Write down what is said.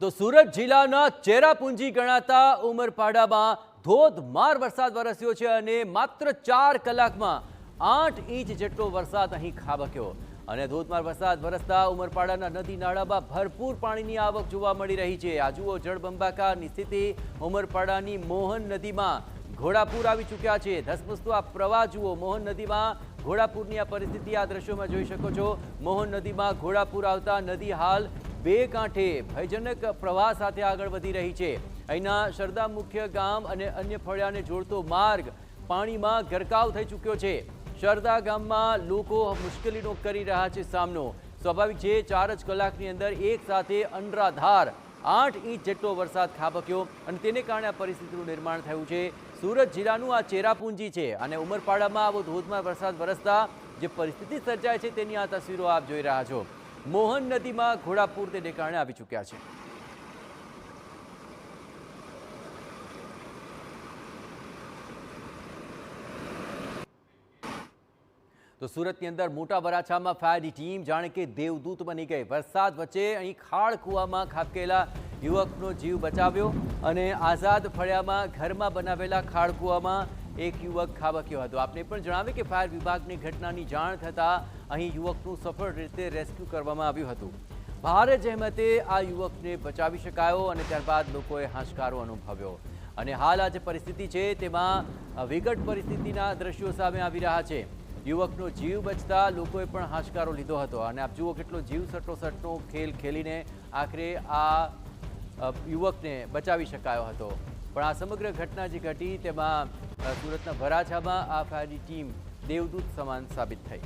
તો સુરત જિલ્લાના ચેરાપુંજી ગણાતા ઉમરપાડામાં ધોધમાર વરસાદ વરસ્યો છે અને માત્ર 4 કલાકમાં 8 ઇંચ જેટલો વરસાદ અહીં ખાબક્યો અને ધોધમાર વરસાદ વરસતા ઉમરપાડાના નદી નાળામાં ભરપૂર પાણીની આવક જોવા મળી રહી છે। આ જુઓ જળબંબાકારની સ્થિતિ। ઉમરપાડાની મોહન નદીમાં ઘોડાપૂર આવી ચૂક્યા છે। ધસમસતો આ પ્રવાહ જુઓ। મોહન નદીમાં ઘોડાપૂરની આ પરિસ્થિતિ આ દ્રશ્યોમાં જોઈ શકો છો। મોહન નદીમાં ઘોડાપૂર આવતા નદી હાલ બે કાંઠે ભયજનક પ્રવાહ સાથે આગળ વધી રહી છે। અહીંના શરદા મુખ્ય ગામ અને અન્ય ફળિયાને જોડતો માર્ગ પાણીમાં ગરકાવ થઈ ચૂક્યો છે। શરદા ગામમાં લોકો મુશ્કેલીનો કરી રહ્યા છે સામનો। સ્વાભાવિક છે 4 જ કલાકની અંદર એક સાથે અનરાધાર 8 ઇંચ જેટલો વરસાદ ખાબક્યો અને તેને કારણે આ પરિસ્થિતિનું નિર્માણ થયું છે। સુરત જિલ્લાનું આ ચેરાપુંજી છે અને ઉમરપાડામાં આવો ધોધમાર વરસાદ વરસતા જે પરિસ્થિતિ સર્જાય છે તેની આ તસવીરો આપ જોઈ રહ્યા છો। મોહન નદીમાં ઘોડાપૂર તેને કારણે આવી ચૂક્યા છે। તો સુરતની અંદર મોટા વરાછામાં ફાયરની ટીમ જાણે કે દેવદૂત બની ગઈ। વરસાદ વચ્ચે અહીં ખાડ કૂવામાં ખાબકેલા યુવકનો જીવ બચાવ્યો અને આઝાદ ફળિયામાં ઘરમાં બનાવેલા ખાડ કૂવામાં એક યુવક ખાબક્યો હતો। આપને પણ જણાવીએ કે ફાયર વિભાગની ઘટનાની જાણ થતાં અહીં યુવકનું સફળ રીતે રેસ્ક્યુ કરવામાં આવ્યું હતું। ભારે જહેમતે આ યુવકને બચાવી શકાયો અને ત્યારબાદ લોકોએ હાશકારો અનુભવ્યો અને હાલ આ જે પરિસ્થિતિ છે તેમાં વિકટ પરિસ્થિતિના દ્રશ્યો સામે આવી રહ્યા છે। યુવકનો જીવ બચતા લોકોએ પણ હાશકારો લીધો હતો અને આપ જુઓ કેટલો જીવ સટોસટનો ખેલ ખેલીને આખરે આ યુવકને બચાવી શકાયો હતો। પણ આ સમગ્ર ઘટના જે ઘટી તેમાં સુરતના વરાછામાં આ ફાયરની ટીમ દેવદૂત સમાન સાબિત થઈ।